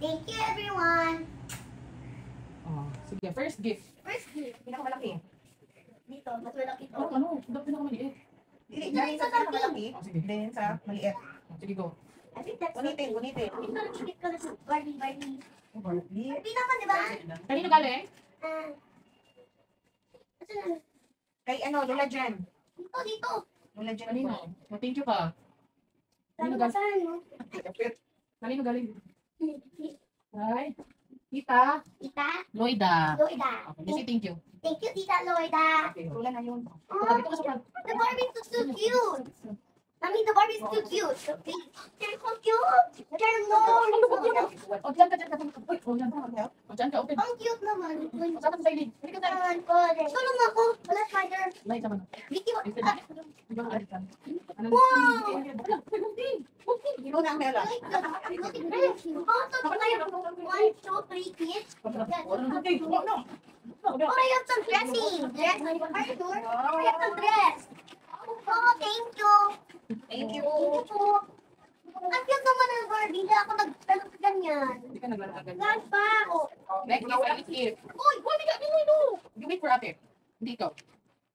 Thank you, everyone. Oh, sige, first gift. First gift. Pinakamalaki. Dito, mas malaki to. Ano? Dapat pinakamaliit. Dahil sa pinakamalaki, then sa maliit. Sige, go. I think that's Gunitin. Ito na chicken ko na sa Barbie. Barbie. Barbie naman, di ba? Kanino galing? Ito na. Kay Lola Jen. Dito. Lola Jen. Kanino? Thank you ka. Ano ba saan, no? Kanino galing? Ay, Tita Tita Loida. Loida. Okay, say thank you. Thank you, Tita Loida. Lola na yun. Dito ka sa front. The Barbie's too cute. I mean, the Barbie's too cute. They're so cute. They're more. O, dyan ka. Uy, o, dyan ka. O, dyan ka, open. Ang cute naman. O, saan ka sa Eileen? Hindi ka tayo. Tulong ako. Wala spider. Lay ka man. Vicky, Ibang alitan. Ano? Wow! Wala, may gunting. Gunting. Hino na ang mela. One, two, three, kids. Oh, I have some dressing. Dress. I have some dress. Oh, thank you. Thank you. Thank you po. Ang cute naman ng Barbie. Hindi ako nagtanong sa ganyan. Hindi ka naglaro agad. Lahat pa ako. Next, gift. Uy, hindi ka. Pinoy no. You wait for ate. Hindi ikaw.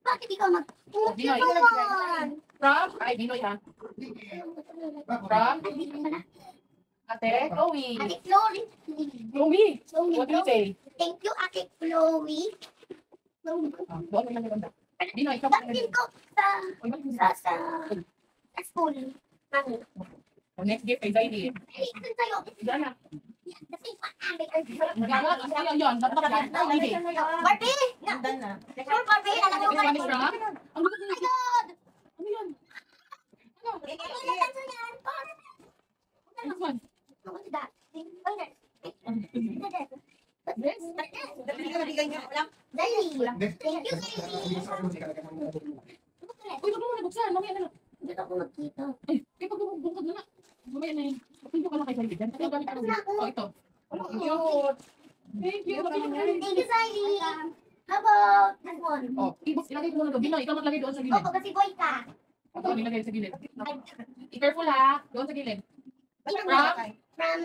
Bakit ikaw mag... Ang cute Binoy. naman. From? Ay, Binoy ha. From? Ate, Chloe. Ate Chloe. Chloe. What do you say? Thank you, Ate Chloe. Doon mo lang yung banda. Binoy, ikaw. Bakit ko sa sa school. Next gift kay Zaidi. Ay, ito sa'yo. Diyan na. Kasi pa-amig ay Ayun. Dapat ka Zaidi. Barbie! Nandan na. Sure, Barbie. Alam mo, This one is Barbie. from? Ang gusto Oh niya. my God! Ano yan? Ano na yan? This one. What's that? Winner. This? Dali ka nabigay niya. Wala. Dali. Thank you, Dali. Uy, wag mo na buksan. Mamaya na lang. Hindi ako magkita. Ay, kaya pag bukod na nga. Mamaya na yun. Pinto ka lang kay Zaidi dyan. Ito, gamit ka lang. Oh, ito. Cute. Thank you. Thank you, Sally. How about this one? Oh, ilagay ko muna doon. Binoy, ikaw maglagay doon sa gilid. Oo, kasi boy ka. Ito, ilagay sa gilid. Be careful ha. Doon sa gilid. From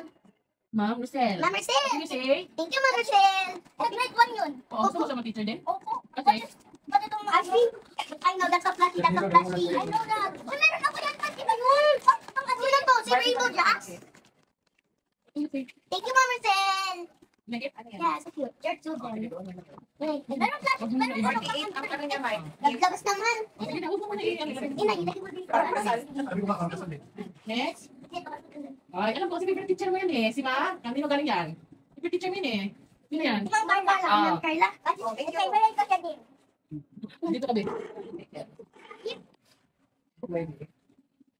Ma'am Rosel. Ma'am What Rosel. do you say? Thank you, Ma'am Rosel. Sa grade 1 yun. Oh, gusto mo sa mga teacher din? Opo. Kasi? Ba't itong Ashley? I know that's a flashy, that's a flashy. I know that. Uy, meron ako yan. Flashy na yun. Ang ano na to? Si Rainbow Jacks. Thank you, Ma'am Rosel. Nagit? Yeah, so cute. You're too good. Wait, meron flashy. Huwag mo na Meron ilagay. Ang ano niya, Mike. Naglabas naman. Sige na, huwag mo na ilagay. Ilagay mo dito. Next. Ay, alam ko, si favorite teacher mo yan eh. Si Ma? Kanino galing yan? Favorite teacher mo yun eh. Sino yan? Ma'am Carla lang, Ma'am Carla. Favorite ko siya din. Dito ka, babe.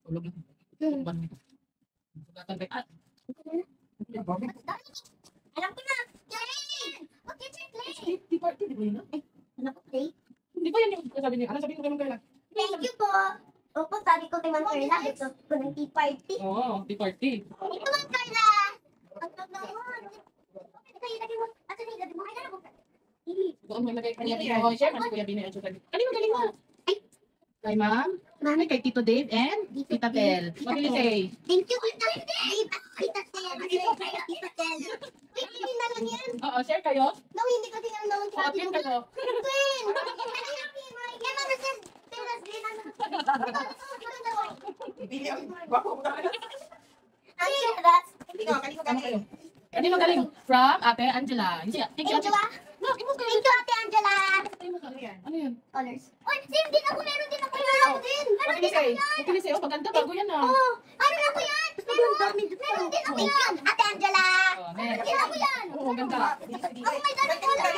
Tulog lang. Ban mo. Sugatan ka. Ah, Alam ko na. Clay! What did you play? tea party, di ba yun? Eh, Ano ko, Clay? hindi ba yan yung sabi niya? Ano sabi ko kay Ma'am Carla? Thank you po. Opo, sabi ko kay Ma'am Carla, gusto ko ng tea party. Oo, tea party. Ito, Ma'am Carla! Ang naman. Ito, ilagay mo. Ito, ilagay mo. Ay, ano mo? Doon mo ilagay kanya. Oh, share mo si Kuya Binoy at Susan. Kanino galing mo? Kay Ma'am? Ay, kay Tito Dave and Tita Tel. What do you say? Thank you, Tita Tel. Tita Tel. Tita Tel. Wait, hindi na lang yan. Oo, share kayo. No, hindi ko din naman Oo, share kayo. Twin! Kaya Ma'am Rosel, Telas din ang Kanino galing? From Ate Angela. Thank you, Ate. Angela. Look, imo galing. Thank you, Ate Angela. Ano yan? Colors. Oh, same din ako. Meron din ako. Meron din. Meron din ako yan. What say? Oh, maganda. Bago yan ah. Oh, meron ako yan. Meron din ako yan. Ate Angela. Oh, Meron din ako yan. Oo, maganda. Oh my God, ang color.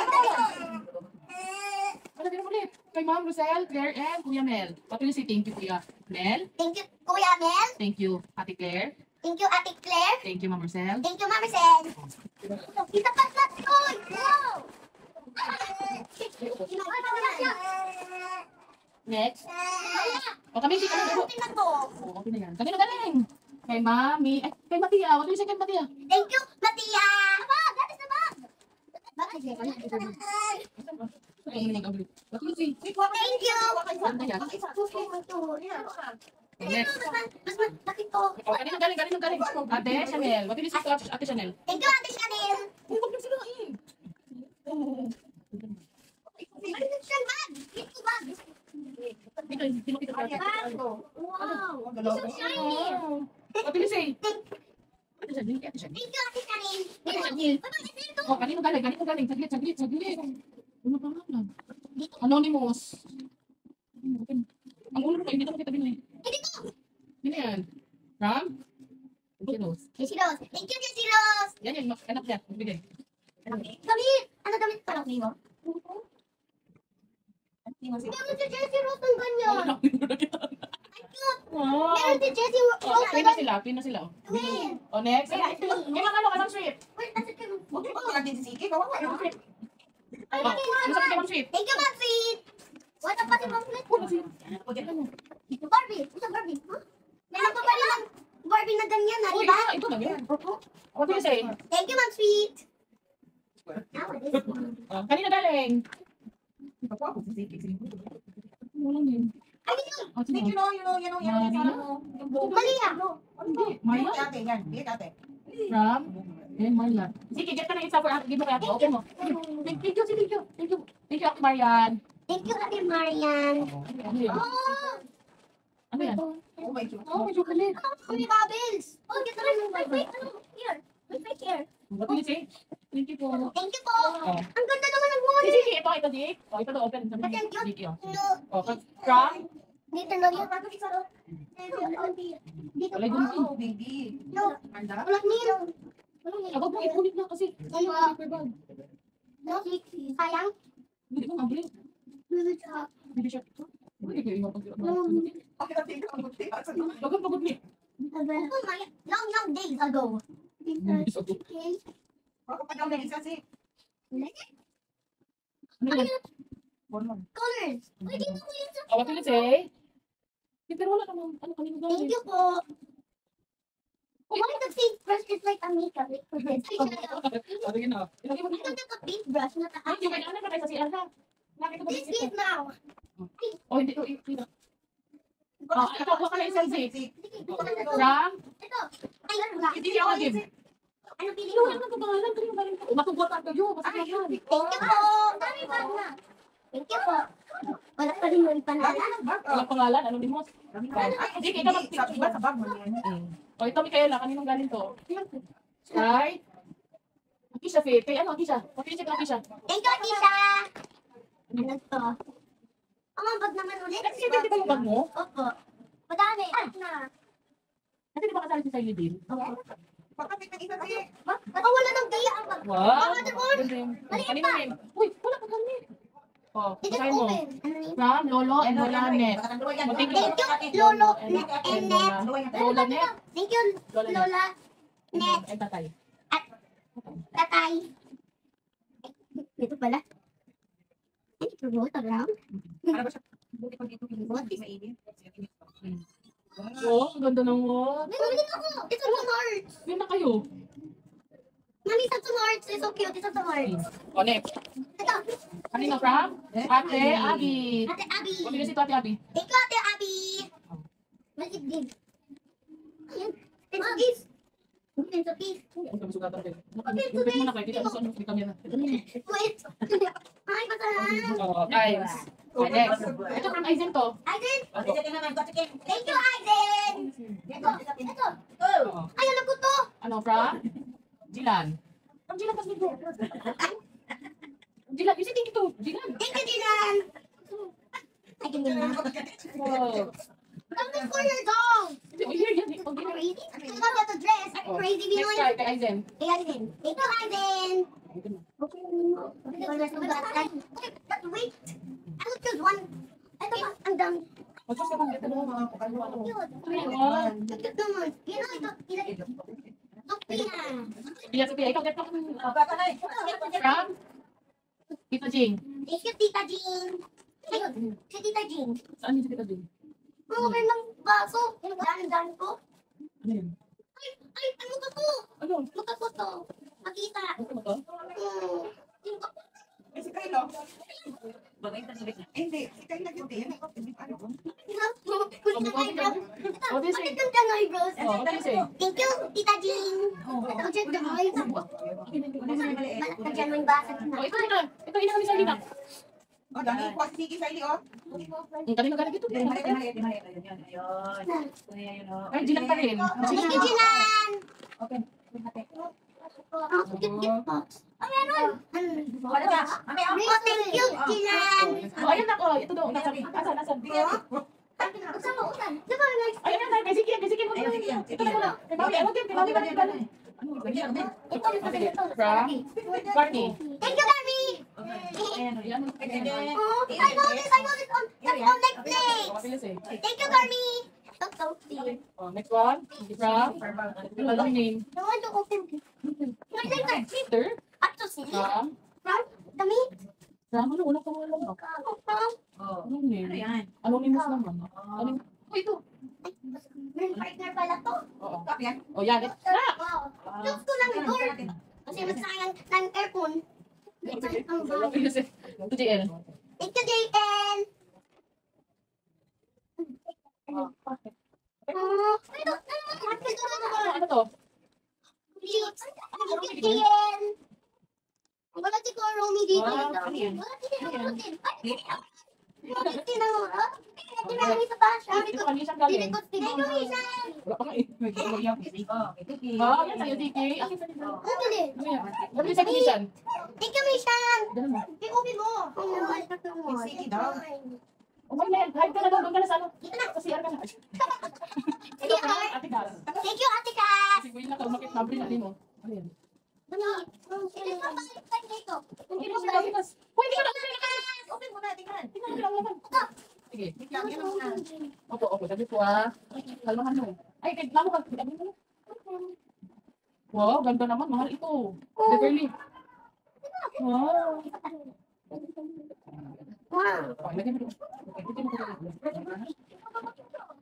Ano din ulit? Kay Ma'am Rosel, Claire, and Kuya Mel. What do you say? Thank you, Kuya Mel. Thank you, Kuya Mel. Thank you, Ate Claire. Thank you, Ate Claire. Thank you, Ma'am Rosel. Thank you, Ma'am Rosel. Kita pa sa toy. Wow. Next. O kami, si kami. Open na to. Oo, okay na yan. Kanino galing? Kay Mami. Eh, kay Matia. What do you say kay Matia? Thank you, Matia. Bag, that is the bag. Bakit? What do you say? Thank you. Ano yan? Next. Mas bakit po? O, kanino galing? Ate Chanel. What do you say to Ate Chanel? Thank you, Ano siyang bag? Ito bag. Hindi mo kita Bag. Wow. It's so shiny. Mabilis eh. Ate Shadil, Ate Shadil. Thank you, Ate Karin. Ate Shadil. Ano ito? Oh, kanino galing. Saglit. Ano pa nga? Anonymous. Ang ulo ko, hindi ko kita binili. Hindi ko. Sino yan? Ram? Si Rose. Jessie Rose. Thank you, Jessie Rose. Yan yan, anak niya. Bigay. Damit. Ano damit pala ko? Meron si Jessie Rose ng ganyan. Wala na kita. Wow. Meron si Jessie Rose Oh, ng ganyan. pin na sila. Wait. Oh, next. Kaya ano, sweet. Wait, nasa ka? Huwag mo lang din si Siki. Kawawa Ano naman. sweet? Oh, ano sabi kay Ma'am Sweet? Thank you, Ma'am Sweet. What up pa si Ma'am Sweet? Barbie. Ito Barbie. Huh? Meron pa pala ng Barbie na ganyan na, Oh, diba? ito lang yan. What do you say? Thank you, Ma'am Sweet. Now, this one. Kanina galing. Kawawa si Siki. Wala din. Ay, dito. Oh, Siki, sino? yung sarap mo. Yung buhok. Mali ah. Hindi. Bigay Maya? kay ate, yan. Bigay kay ate. Ram? Yan, Maya. Sige, get ka na isa for ate. Give mo kay ate. Open mo. Thank you, Ate Marian. Thank you, Ate Marian. Ano yan? Oh! Ano yan? Oh my God. Oh, may chocolate. Oh, may bubbles. Oh, get the wait, wait, here. Wait, here. What do you say? Thank you po. Thank you po. Oh. Ang ganda naman ng wallet. Sige, ito, Dick. Oh, ito, open. Sabi Thank ni you. Dick, oh. No. Oh, from? Dito na yun. Dito Walay po. gunting. Oh, baby. No. Handa? Wala nil. Abag mo, ipulit na kasi. Ano? Paper bag. No. Sayang. Hindi ko mabili. Hindi siya. Hindi ko yung Okay, ate, ikaw ang buti. Asa naman? pagod ni. Long days ago. Okay. Baka pa daw na isa si. Ano yan? Colors. Uy, dito ko yun sa... Oh, what will you say? Pero wala namang, ano kanina Thank galing. you po. Why the paintbrush is like a makeup? Sabi ko na. Ilagay mo I dito. don't have a paintbrush. Not a... Hindi, may ano pa tayo sa CR na. Nakita ko This dito. is now. Oh, hindi. Oh, ito. Oh, ito, kuha ka na isang zip. Ito. Ram? Ay, wala. Hindi niya ako give. Ano pili Ano, mo? ano ka pangalan? Kanina galing ko. Matugot ang kayo. Basta Ay, yan. thank you po. Dami pa na. Thank you po. Wala pa rin yung panala. Walang pangalan, anonymous. Hindi, ikaw Sa iba mag-picture. sa bag mo yan. O, ito, Micaela, kaninong galing to? Right? Akisha, Faye. Kay ano, Akisha? Pakicheck lang, Akisha. Thank you, Atisha. Ano to? Ang mga bag naman ulit. Kasi di ba yung bag mo? Opo. Madami. Na. Kasi di ba kasali si Siley Dean? Baka may isa si. Baka wala ng gaya ang bag. Wow! Mother board. Ganda yung- Maliit Kanino pa. yun? Uy, wala pa kami. Oh, It is basahin mo. open. Ano yun? From Lolo and Lola Net. Thank you, Lolo and Net. Lola Net. Thank you, Lola Net. And Tatay. Tatay. Dito pala. Thank you, both around. Ano ba siya? Buti pag ito kinuha, di mainit. Oh, ang ganda ng watch. Bumili ako. It's a hearts. Yun na kayo. Mami, it's a hearts. It's so cute. It's a hearts. O, next. Ito. Kanino from? Ate Abby. Ate Abby. Pabili si Ate Abby. Thank you, Ate Abby. Maliit din. Ayan. It's a piece. It's a piece. Ang kami sugatan kayo. Lupit mo na kayo. Kita mo saan yung camera. Wait. Ay, baka. Oh, guys. Okay, next. Ito from Aizen to. Aizen. Opo. Thank you, Aizen. Ito. Oo. Ay, alam ko to. Ano from? Jilan. From Jilan kasi dito. Jilan, you say thank you to Jilan. Thank you, Dylan. I can do that. Wow. Something for your dog. Here, yan. Pag I'm ginagawa. crazy. I'm about the dress. I'm Oh. crazy. Next Binoy. try kay Aizen. Hey, Aizen. Thank you, Aizen. Wait. I will choose one. Ito ba? Ang dami. Mag-choose ka kung ito mo mga ano. Cute. Wow. Cute naman. You know, ito. Sophia. Iya, Sophia, ikaw get from Tita Jing. Thank you, Tita Jean. Ayun, si Tita Jean. Saan yung si Tita Jing? Over ng baso. Dami ko. Ano yun? Ay, ano ka to? Ano? Mukha ko to. Makita. Ano mo to? Yung Eh, si Kylo. Hindi, si Kylo yun din. Ano ko? Kulit na kayo. What do you say? Bakit yung Janoy Bros? Oh, what do you say? Thank you, Tita Jean. Ito dyan, Janoy. Nandiyan mo yung basa na. Oh, ito na. Ito ina kami sa lina. Oh, dami ko si Sige Sally, oh. Kanino galing ito? Maliit. Ayun. Ay, Jilan pa rin. Thank you, Jilan. Okay. Gift box. Oh, meron. Wala ka. Mamaya, Oh, thank you, Jilan. Oh, ayun ako. Ito daw. Asan? Saan mo utan? Di ba, like, Ayun na, kay Zikian. Ayun, sige. Ito na muna. Kay Mami, ayaw din. Kay Mami, balik. ito, Sige. From Barney. thank you, Gary. Ayan. Oh, I know this on Netflix. Mabilis eh. Thank you, Gary. So sweet. Oh, next one. From, ano yung name? I want to open it. Peter. At to see. From, Dami. ano, wala ka wala. Anong name? Anonymous naman. Anong, oh, ito. May partner pala to. Oo. Copy, ah. Oh, yan. Wow. Choose ko lang ito. Kasi mas sayang ng aircon. Mabilis eh. Ito, JL. Thank you, JL. Ano to? Please. Thank you, JL. Wala si ko Romy dito. Wow, Wala ano yan? din. Bakit tinanong? Hindi na kami sa basya. Ito kanina siyang galing. Thank you, Mishan. Wala pa nga eh. May gawin yan. Ah, yan sa'yo, DK. Akin sa nito. Ano din? Ano yan? Ano yung submission? Thank you, Mishan. Ganun mo. I-open mo. Oh, Sige daw. Oh, may yan. Hide ka na daw. Doon ka na sa ano. Sa CR ka na. Ito ka na, Ate Gas. Thank you, Ate Cass. Kasi kuya na ka, umakit na na din mo. Ano yan? Hindi mo sila Ate Gas. Uy, hindi ka na Ate Gas. Open mo na, tingnan. Tingnan mo lang naman. Sige. Tingnan, yan ang una. Opo. Sabi po ah. Kalmahan mo. Ay, kahit namo ka. Sabi mo. Wow, ganda naman. Mahal ito. Beverly. Wow. Wow. Oh, ilagay mo doon.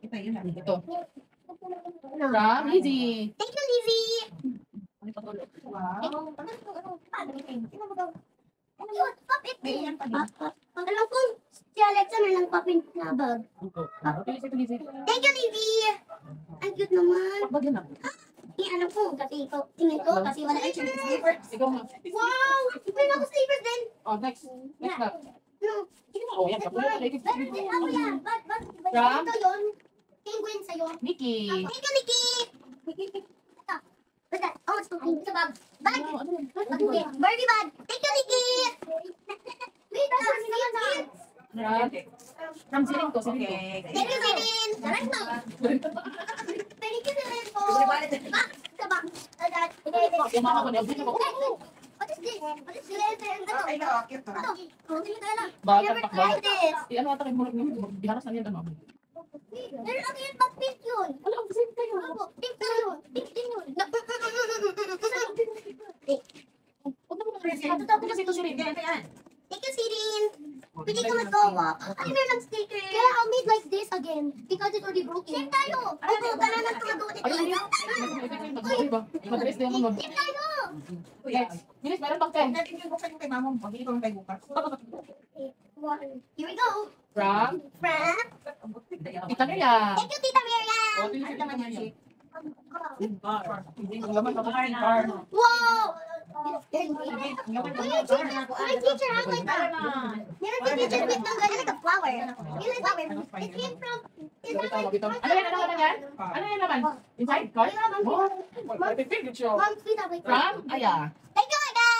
Ito, yun lang. Ito. From Lizzie. Thank you, Lizzie. Wow. Tingnan mo daw. Ano yun? Pop it. May yan pa din. Alam ko, si Alexa may lang pop in na bag. Ito, Lizzie. Thank you, Lizzie. Ang cute naman. Bakbag yan ah. Alam ko, kasi ito, tingin ko, kasi wala yung slippers. Ikaw nga. Wow! Meron ako slippers din. Oh, next. Next na. No. Sige na. Oh, yan. Kapula. Meron din ako yan. From? Ito yun. Penguin sa'yo. Nikki. Thank you, Nikki. Ito. Basta, oh, it's a bag. Bag. Ano yan? Okay, Barbie bag. Thank you, Nikki. Wait, that's naman From Siling to. Siling to. Okay. Thank you, Sirin. Sarap na. Thank you, Sirin po. Sa bag. Yung mama ko, niya ko. What is this? What is this? Ano? Okay na, okay to. Ano? Hindi ko alam. Bagal Never pa. tried this. Ano ata kayo murag niyo? Biharas na yan. Ano? Meron ako yung pag pink yun. Wala, ang kasi kayo. Ako, pink na yun. Pink din yun. Huwag na mo na kasi ito si Rin. Thank you, Sirin. Pwede ko mag-gawa. Ay, meron ng sticker. Kaya I'll make like this again because it's already broken. Share tayo. Opo, gano'n na tumagawa dito. Ayun, ayun. Mag-dress din mo. Share tayo. Next. Bilis, meron pang 10. Hindi ko buksan yung kay mama mo. Hindi ko kay bukas. Here we go. From From. Tita Mia. Thank you, Tita Miriam. O, ito yung Tita Mia. Ang laman ng bar. Wow. My teacher has like that. Meron si teacher with like a flower. You like flower. It came from. Ano yan? Ano naman yan? Ano yan naman? Inside? Card? Oh, good show. Mom, sweet up like From Aya. Thank you, Aga.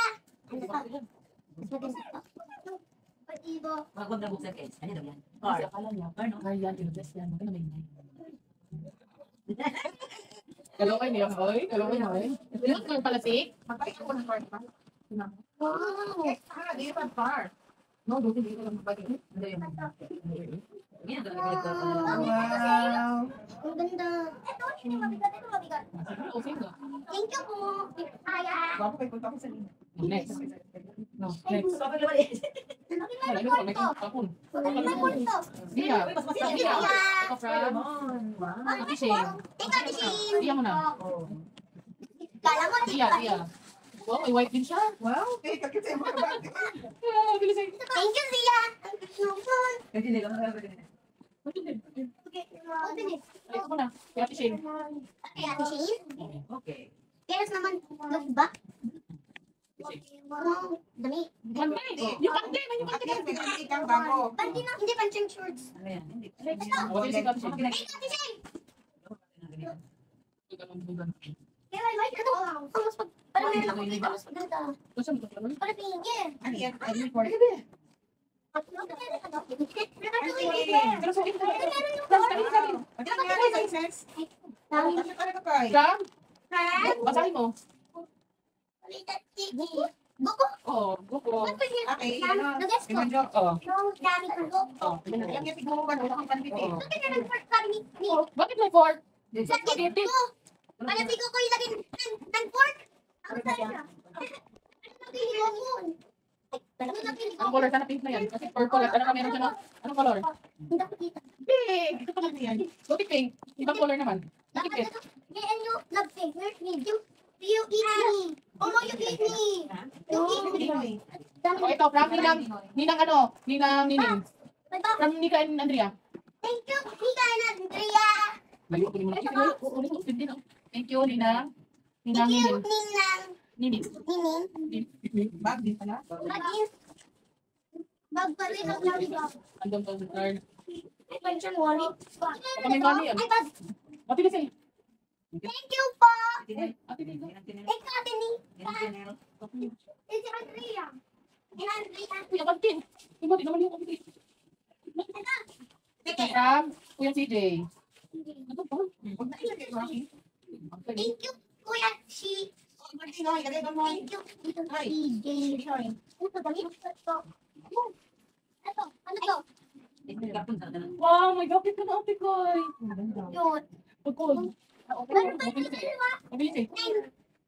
Ibo. Wag na buksan guys. Ano daw yan? Kasi akala niya, car yan, pinodress yan. Magkano may nine? Kalaway niya, boy. Kalaway niya, boy. Yun, kung palasik. Magbalik ako ng card pa. Wow. Ah, di pa bar. No, doon hindi ko lang magbalik. Ano yun? Yan daw Wow. Ang ganda. Ito, hindi mabigat. Ito mabigat. Okay na. Thank you po. Aya. Bago kayo punta ko sa lina. Next. No, next. Sabi naman eh. Wala, ano ko, may kapon. May pulto. Dia. Sige, Dia. Dia. Ito from Ate Shane. Thank you, Dishin. Dia mo na. Kala mo, Dia. Wow, may white din siya. Wow, okay. Kakita yung mga bag. Ah, bilis eh. Thank you, Zia. Ang cute naman. Kasi nila. Bakit din? Okay, open it. Ay, ito mo na. Kaya Ate Shane. Okay, Ate Shane. Okay. Keras naman. Ba? Wow, dami. Pantay. Yung pantay. Yung Ate, pantay. may pili kang bago. Panty na, hindi panchang shorts. Ano yan? Hindi. What is it, Ate Shane? Hey, Ate Shane! Ito. Kaya may like ito. Mas pag... Parang meron ako dito. Mas maganda. Gusto mo ito? Parang pingin. Ano yan? Pero sa ito. Ate, ano yan? Sizes? Ate, ano ka pa? Ram? Basahin mo. Buko. Oo. Buko. Okay, Nag-guess ko. Imagine. Oo. Yung dami ko. Oo. Yan yung siguro ba? Wala kang panbiti. Bakit na ng fork kami ni... Bakit may fork? Sakit ko. Palati ko ilagay ng fork. Ang tayo. Ano pili mo yun? Anong color? Sana pink na yan. Kasi purple. At ano ka meron siya na? Anong color? Hindi ko kita. Pink. Ito pala yan. Buti pink. Ibang color naman. Bakit Dapat pink? ito. And you love pink. You eat me. Oh, you eat me. You eat me. O ito, from Ninang ano? Ninang Nining. Bye-bye. From Nika and Andrea. Thank you, Mika and Andrea. Layo ko muna. Ulit ko din. Thank you, Ninang. Ninang Thank you, Nining. Ninang. Nining. Nining. Bag din pala. Bagis. Bag pa rin ang lari bag. Andong to sa third. Ay, pension wallet. Baka may money yan. Ay, bag. Ate Lisa. Thank you po. Ate Lisa. Ikaw, Ate Ni. It's Andrea. And Andrea. Kuya Bantin. Tingnan din naman yung kapitid. From Kuya CJ. Ano ba? Huwag na ilagay ko, Rocky. Thank you, Kuya Shi. Martino, ilagay ko mo. Thank you, Tito CJ. Ito, dami. Ito. Ito. Ano to? Wow, may gapit ka na ate Koy. Yun. Pagkod. Meron pa yung dalawa. Mabilis eh.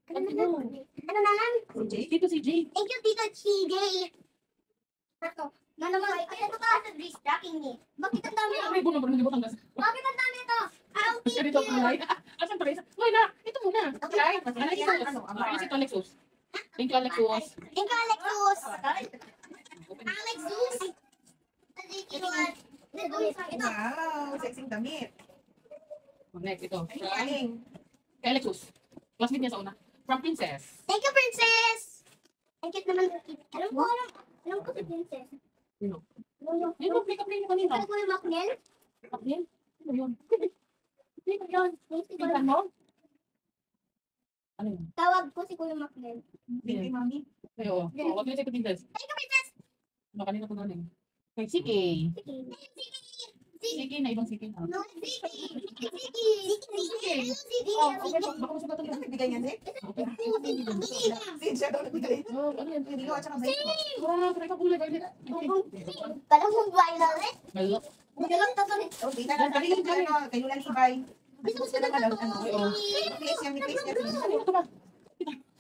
Ano na lang? Dito si Jay. Thank you, Tito CJ. Ito. Na naman, ay ano ka sa distracting me. Bakit ang dami? Ay, buno, buno, buno, buno. Bakit ang dami ito? I'll Kasi keep dito you. kulay. Asan pa rin? Uy na, ito muna. Okay. Right? Alexus. Alexus ito, Alexus. Thank you, Alexus. Thank you, Alexus. Alexus. Thank you, ito. Wow, sexing damit. Next, ito. Ay, galing. Kay Alexus. Classmate niya sa una. From Princess. Thank you, Princess. Thank you naman. Alam ko si Princess. Sino? Yung Yun, pick up rin yung kanina. ko yung Macnel. Kapnin? Ano yun? Sino yun? Tingnan mo? Ano yun? Tawag ko si Kuya Macnel. Hindi, mami. Ay, oo. Oo, wag yun sa Princess. Thank you, Princess. Ano kanina ko galing? Kay CK. CK na ibang CK na. No, Ziggy. Ziggy. Oh, okay. Baka masugatan Ito ka. nagbigay niya, Nick. Si Sia daw nagbigay. Oh, ano yan? Hindi ko at saka bait ko. Wow, kaya ka kulay. Kaya Parang mong viral eh. Malo. Magalang to ulit. Oh, di na lang. Kay Lulan Ibay. Gusto ko sila na to. Place niya, may place niya. Ito ba?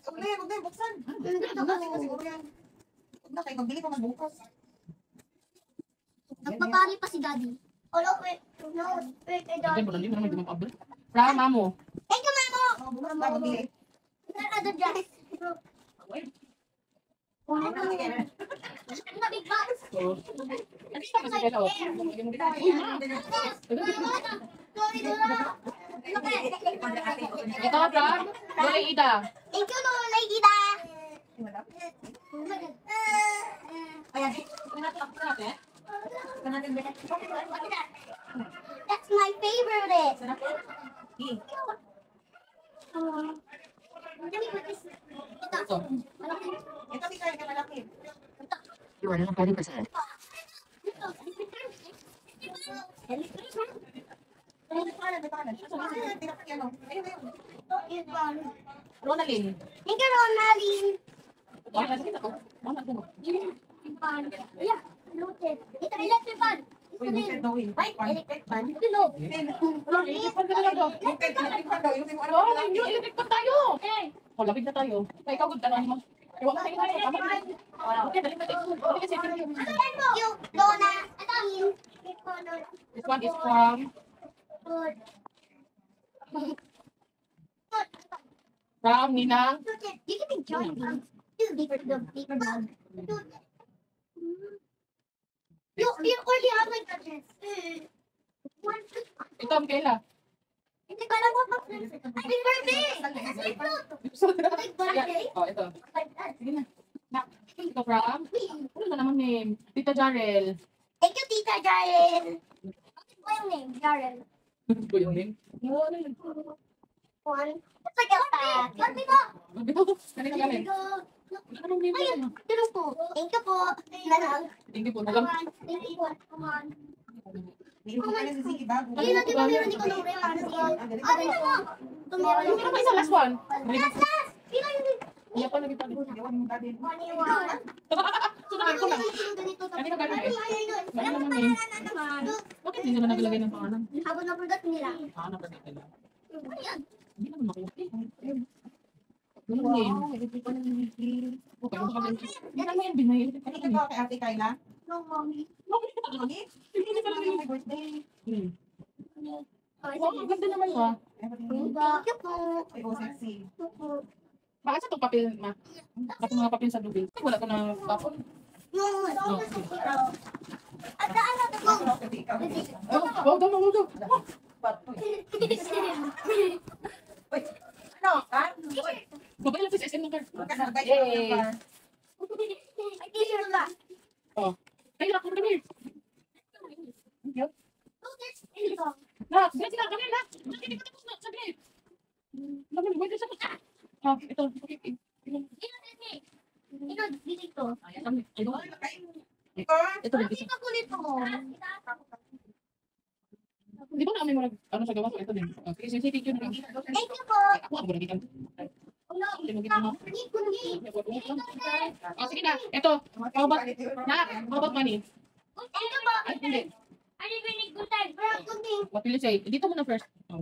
Huwag na, buksan. Buksan ko siguro yan. Huwag na, kayo magbili ko magbukas. Nagpapari pa si Daddy. Olo, wait. No, wait, Diyan Daddy. mo lang din naman di mapabel. From Mamo. Thank you, Mamo. Oh, bukas na, magbili. Ano dyan? Ano big box? So, ano sa kasi kaya? Uy, ma. Sorry, Dora. Ito from Lola Ida. Thank you, Lola Ida. Wala. That's my favorite. Let me put this. Ito. Ito, si Kaya, malaki. You are not 30%. Ronaldin. Thank you, Ronaldin. Wala sa kita ko. Wala ko. Yeah, noted. Ito, electric fan. Uy, buset daw eh. Right, electric fan. Ito, Electric fan ka na lang daw. Buset, electric fan daw. Yung ano Oh, lang. new electric fan tayo. Oh, lapit na tayo. Kaya ikaw, good tanong mo. Iwa ka tayo tayo. Tama ka. Okay, dali na tayo. Okay, kasi thank you. Thank you, Donna. This one is from Ninang. You can enjoy these. Two paper bag. You already have like this. Ito, Michaela. Hindi ko alam kung happy birthday! Happy birthday! Oh, ito. Sige na. Nak, ito from? Ano na naman name? Tita Jarel. Thank you, Tita Jaren. Ano yung name? Jaren. Ito yung name? No, ano yun? One. What's like that? Sabi ko. Kanina galing. Anong name Ayun, mo? tulong po. Thank you po. Nalang. Hindi po. Nalang. Thank you po. Come on. Hindi ko kaya si Ziggy bago. Ayun, di ba meron dito ng rem? Ah, dito mo. Ito meron. Ano ba isa last one? Last, last. Sino yung Hindi pa lagi pa. maniwala? Sunahan ko lang. Kanina galing eh. Ano naman name? Bakit hindi na naglagay ng pangalan? Habang napulat nila. Ah, napalit nila. Ano yan? Hindi naman makuha. Anong name? Okay, ano ka din? Hindi naman yan binay. Ano ka ba kay Ate Kyla? No, mommy. Mami? Hindi pala Happy birthday. Wow, ang ganda naman ha. Thank you po. Ay, oh, sexy. Baka sa itong papel, ma. Bakit mga papel sa dubil? Wala ko na papel. No. At saan na ito? Oh, wow, daw, wow, daw. Wait, ano? Ha? Babay lang sa SM ng card. Magkakagay. Yay! Ay, t-shirt ba? Oh. Ay, lock mo kami. Oh, that's ito. Nak, sige na, kami na. Hindi ka tapos na, sabi. Laman, wait, sa ka. Ah, ito. Okay, okay. Ito, dito. Ayan, kami. Ito. Ito. Ito, ito. Dito ko nito. Di ba namin mo ano sa gawa ko? Ito din. Okay, sige, thank you na lang. Thank you po. Ako nag ikan. Ano? Hindi mo kita mo. Kundi. Oh, sige na. Ito. How about, nak, how about money? Thank you po. Ay, hindi. Ano yung pinigutan? Pero kundi. What will you say? Dito muna first. Oh.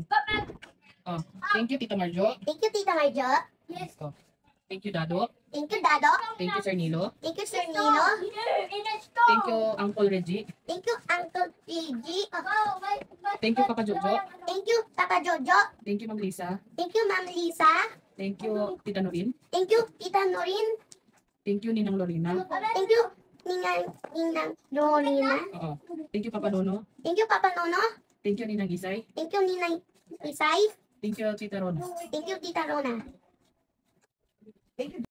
Oh. Thank you, Tita Marjo. Thank you, Tita Marjo. Yes. Oh. Thank you, Dado. Thank you, Dado. Thank you, Sir Nilo. Thank you, Sir Nino. Thank you, Uncle Reggie. Thank you, Uncle PG. Thank you, Papa Jojo. Thank you, Papa Jojo. Thank you, Ma'am Lisa. Thank you, Ma'am Lisa. Thank you, Tita Norin. Thank you, Tita Norin. Thank you, Ninang Lorena. Thank you, Ninang Lorena. Oo. Thank you, Papa Nono. Thank you, Papa Nono. Thank you, Ninang Isay. Thank you, Ninang Isay. Thank you, Tita Rona. Thank you, Tita Rona. Thank you.